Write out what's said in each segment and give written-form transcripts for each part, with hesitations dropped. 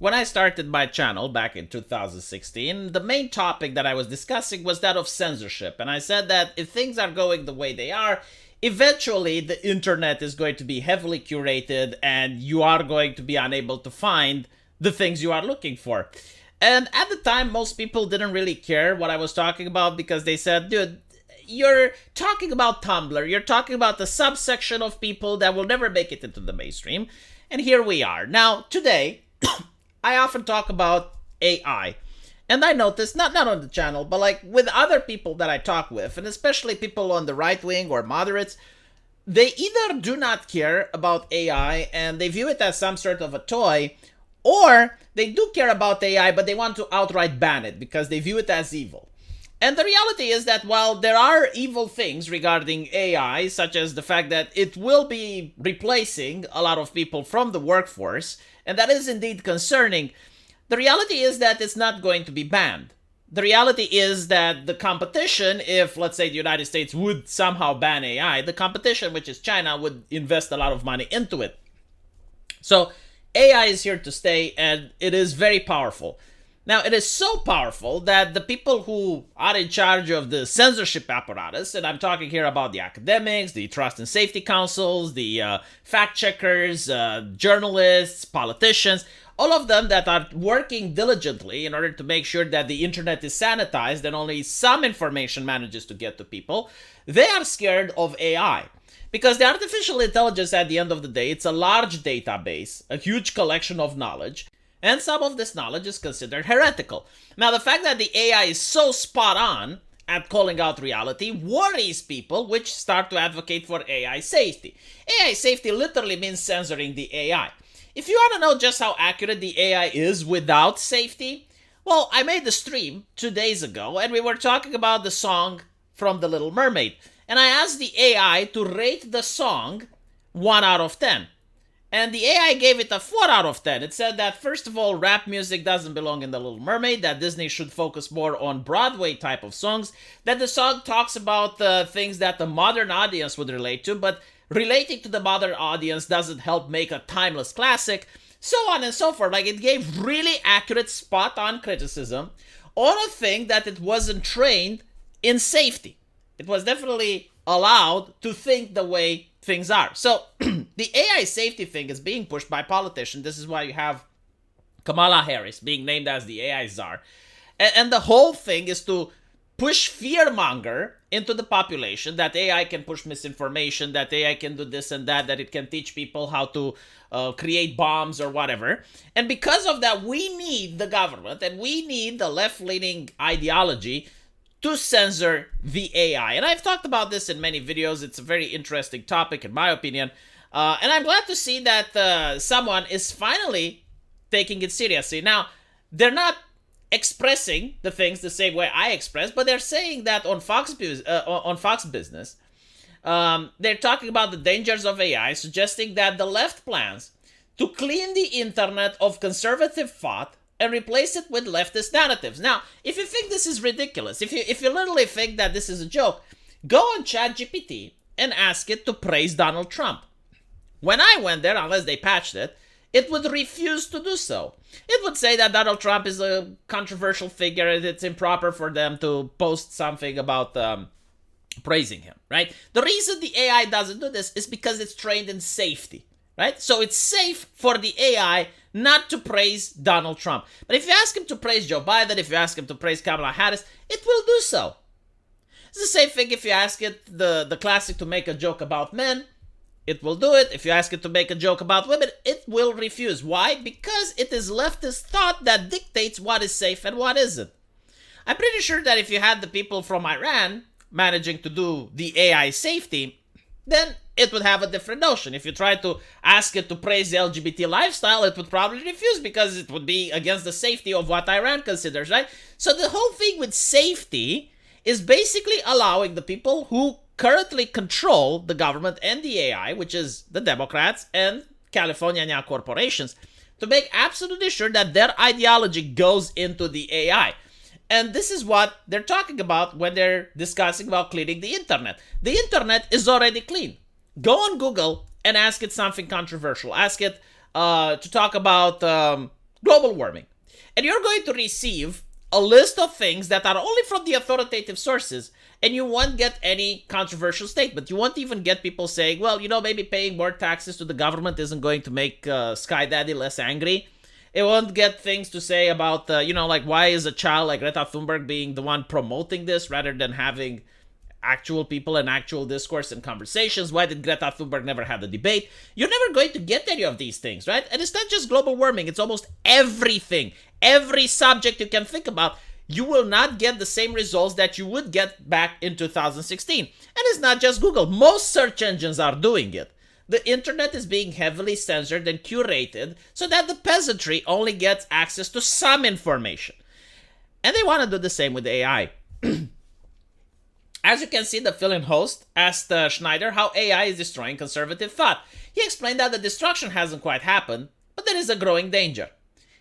when I started my channel back in 2016, the main topic that I was discussing was that of censorship. And I said that if things are going the way they are, eventually the internet is going to be heavily curated and you are going to be unable to find the things you are looking for. And at the time, most people didn't really care what I was talking about because they said, dude, you're talking about Tumblr. You're talking about the subsection of people that will never make it into the mainstream. And here we are. Now, today, I often talk about AI. And I noticed, not on the channel, but like with other people that I talk with, and especially people on the right wing or moderates, they either do not care about AI and they view it as some sort of a toy, or they do care about AI, but they want to outright ban it because they view it as evil. And the reality is that while there are evil things regarding AI, such as the fact that it will be replacing a lot of people from the workforce, and that is indeed concerning, the reality is that it's not going to be banned. The reality is that the competition, if let's say the United States would somehow ban AI, the competition, which is China, would invest a lot of money into it. So AI is here to stay, and it is very powerful. Now, it is so powerful that the people who are in charge of the censorship apparatus, and I'm talking here about the academics, the trust and safety councils, the fact checkers, journalists, politicians, all of them that are working diligently in order to make sure that the internet is sanitized and only some information manages to get to people, they are scared of AI. Because the artificial intelligence, at the end of the day, it's a large database, a huge collection of knowledge, and some of this knowledge is considered heretical. Now, the fact that the AI is so spot on at calling out reality worries people, which start to advocate for AI safety. AI safety literally means censoring the AI. If you want to know just how accurate the AI is without safety, well, I made a stream 2 days ago, and we were talking about the song from The Little Mermaid. And I asked the AI to rate the song 1 out of 10. And the AI gave it a 4 out of 10. It said that, first of all, rap music doesn't belong in The Little Mermaid, that Disney should focus more on Broadway type of songs, that the song talks about things that the modern audience would relate to, but relating to the modern audience doesn't help make a timeless classic, so on and so forth. Like, it gave really accurate, spot-on criticism on a thing that it wasn't trained in safety. It was definitely allowed to think the way things are. So the AI safety thing is being pushed by politicians. This is why you have Kamala Harris being named as the AI czar. And the whole thing is to push fearmonger into the population, that AI can push misinformation, that AI can do this and that it can teach people how to create bombs or whatever. And because of that, we need the government and we need the left-leaning ideology to censor the AI. And I've talked about this in many videos. It's a very interesting topic, in my opinion. And I'm glad to see that someone is finally taking it seriously. Now, they're not expressing the things the same way I express, but they're saying that on Fox Business, they're talking about the dangers of AI, suggesting that the left plans to clean the internet of conservative thought and replace it with leftist narratives. Now, if you think this is ridiculous, if you literally think that this is a joke, go on ChatGPT and ask it to praise Donald Trump. When I went there, unless they patched it, it would refuse to do so. It would say that Donald Trump is a controversial figure and it's improper for them to post something about praising him, right? The reason the AI doesn't do this is because it's trained in safety, right? So it's safe for the AI not to praise Donald Trump. But if you ask him to praise Joe Biden, if you ask him to praise Kamala Harris, it will do so. It's the same thing if you ask it, the classic, to make a joke about men, it will do it. If you ask it to make a joke about women, it will refuse. Why? Because it is leftist thought that dictates what is safe and what isn't. I'm pretty sure that if you had the people from Iran managing to do the AI safety, then it would have a different notion. If you tried to ask it to praise the LGBT lifestyle, it would probably refuse because it would be against the safety of what Iran considers, right? So the whole thing with safety is basically allowing the people who currently control the government and the AI, which is the Democrats and California corporations, to make absolutely sure that their ideology goes into the AI. And this is what they're talking about when they're discussing about cleaning the internet. The internet is already clean. Go on Google and ask it something controversial. Ask it to talk about global warming. And you're going to receive a list of things that are only from the authoritative sources, and you won't get any controversial statement. You won't even get people saying, well, maybe paying more taxes to the government isn't going to make Sky Daddy less angry. It won't get things to say about, like why is a child like Greta Thunberg being the one promoting this rather than having actual people and actual discourse and conversations. Why did Greta Thunberg never have a debate? You're never going to get any of these things, right? And it's not just global warming. It's almost everything. Every subject you can think about, you will not get the same results that you would get back in 2016. And it's not just Google. Most search engines are doing it. The internet is being heavily censored and curated so that the peasantry only gets access to some information. And they want to do the same with AI. As you can see, the fill-in host asked Schneider how AI is destroying conservative thought. He explained that the destruction hasn't quite happened, but there is a growing danger.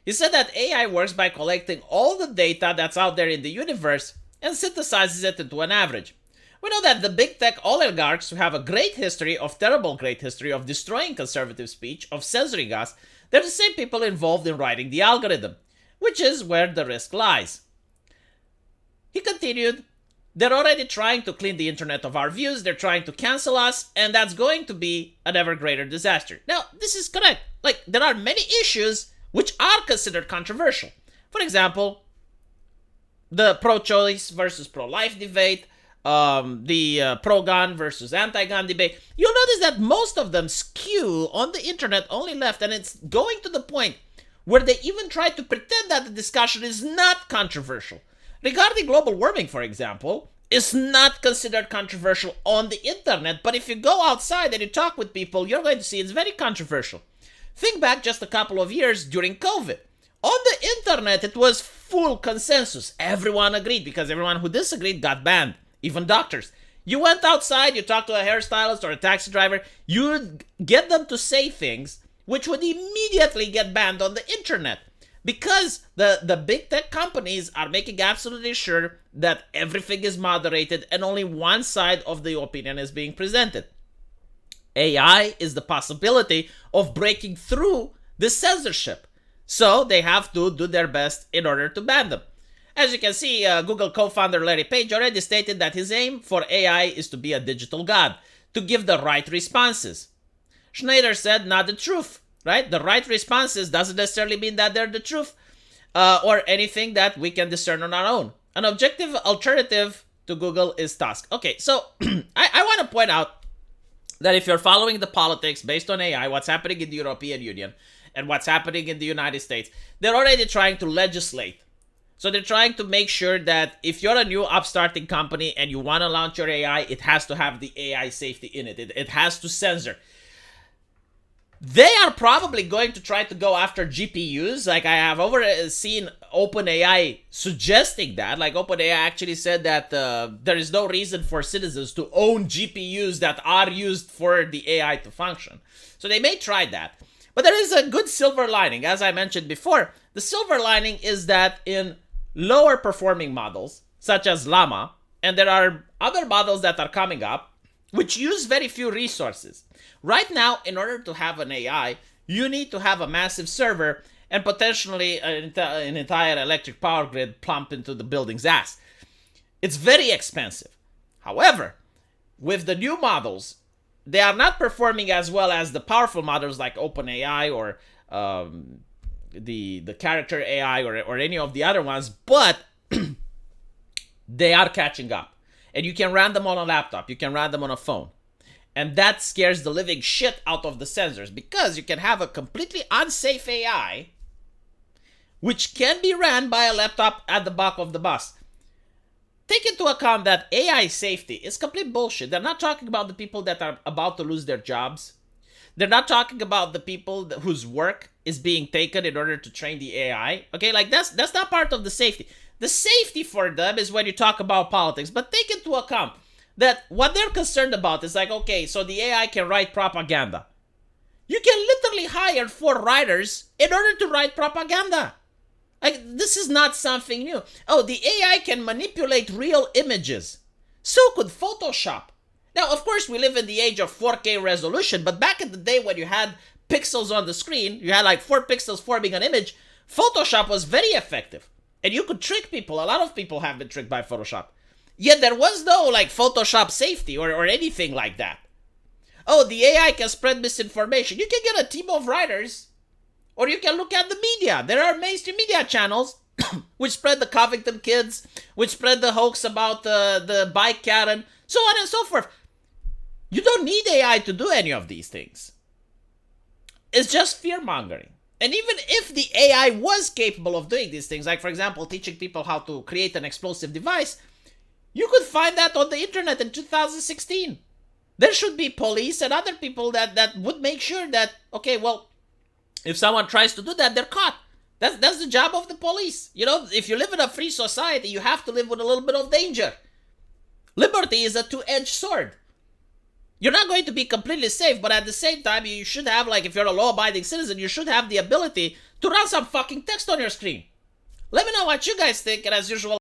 He said that AI works by collecting all the data that's out there in the universe and synthesizes it into an average. We know that the big tech oligarchs who have a terrible great history of destroying conservative speech, of censoring us, they're the same people involved in writing the algorithm, which is where the risk lies. He continued, they're already trying to clean the internet of our views, they're trying to cancel us, and that's going to be an ever greater disaster. Now, this is correct. There are many issues which are considered controversial. For example, the pro-choice versus pro-life debate, the pro-gun versus anti-gun debate. You'll notice that most of them skew on the internet only left, and it's going to the point where they even try to pretend that the discussion is not controversial. Regarding global warming, for example, is not considered controversial on the internet, but if you go outside and you talk with people, you're going to see it's very controversial. Think back just a couple of years during COVID. On the internet, it was full consensus. Everyone agreed because everyone who disagreed got banned, even doctors. You went outside, you talked to a hairstylist or a taxi driver, you would get them to say things which would immediately get banned on the internet. Because the big tech companies are making absolutely sure that everything is moderated and only one side of the opinion is being presented. AI is the possibility of breaking through the censorship. So they have to do their best in order to ban them. As you can see, Google co-founder Larry Page already stated that his aim for AI is to be a digital god, to give the right responses. Schneider said, not the truth, right? The right responses doesn't necessarily mean that they're the truth or anything that we can discern on our own. An objective alternative to Google is Tusk. Okay, so I want to point out that if you're following the politics based on AI, what's happening in the European Union and what's happening in the United States, they're already trying to legislate. So they're trying to make sure that if you're a new upstarting company and you want to launch your AI, it has to have the AI safety in it. It has to censor. They are probably going to try to go after GPUs. Like I have seen OpenAI suggesting that. Like OpenAI actually said that there is no reason for citizens to own GPUs that are used for the AI to function. So they may try that. But there is a good silver lining. As I mentioned before, the silver lining is that in lower performing models, such as Llama, and there are other models that are coming up, which use very few resources. Right now, in order to have an AI, you need to have a massive server and potentially an entire electric power grid plump into the building's ass. It's very expensive. However, with the new models, they are not performing as well as the powerful models like OpenAI or the character AI or any of the other ones, but they are catching up. And you can run them on a laptop, you can run them on a phone. And that scares the living shit out of the censors because you can have a completely unsafe AI which can be ran by a laptop at the back of the bus. Take into account that AI safety is complete bullshit. They're not talking about the people that are about to lose their jobs. They're not talking about the people whose work is being taken in order to train the AI. Okay, like that's not part of the safety. The safety for them is when you talk about politics. But take into account that what they're concerned about is like, okay, so the AI can write propaganda. You can literally hire 4 writers in order to write propaganda. Like, this is not something new. Oh, the AI can manipulate real images. So could Photoshop. Now, of course, we live in the age of 4K resolution, but back in the day when you had pixels on the screen, you had like 4 pixels forming an image, Photoshop was very effective. And you could trick people. A lot of people have been tricked by Photoshop. Yet there was no like Photoshop safety or anything like that. Oh, the AI can spread misinformation. You can get a team of writers. Or you can look at the media. There are mainstream media channels which spread the Covington kids, which spread the hoax about the bike Karen, so on and so forth. You don't need AI to do any of these things. It's just fear-mongering. And even if the AI was capable of doing these things, like for example, teaching people how to create an explosive device, you could find that on the internet in 2016. There should be police and other people that would make sure that, okay, well, if someone tries to do that, they're caught. That's the job of the police. You know, if you live in a free society, you have to live with a little bit of danger. Liberty is a two-edged sword. You're not going to be completely safe, but at the same time, you should have, like, if you're a law-abiding citizen, you should have the ability to run some fucking text on your screen. Let me know what you guys think, and as usual,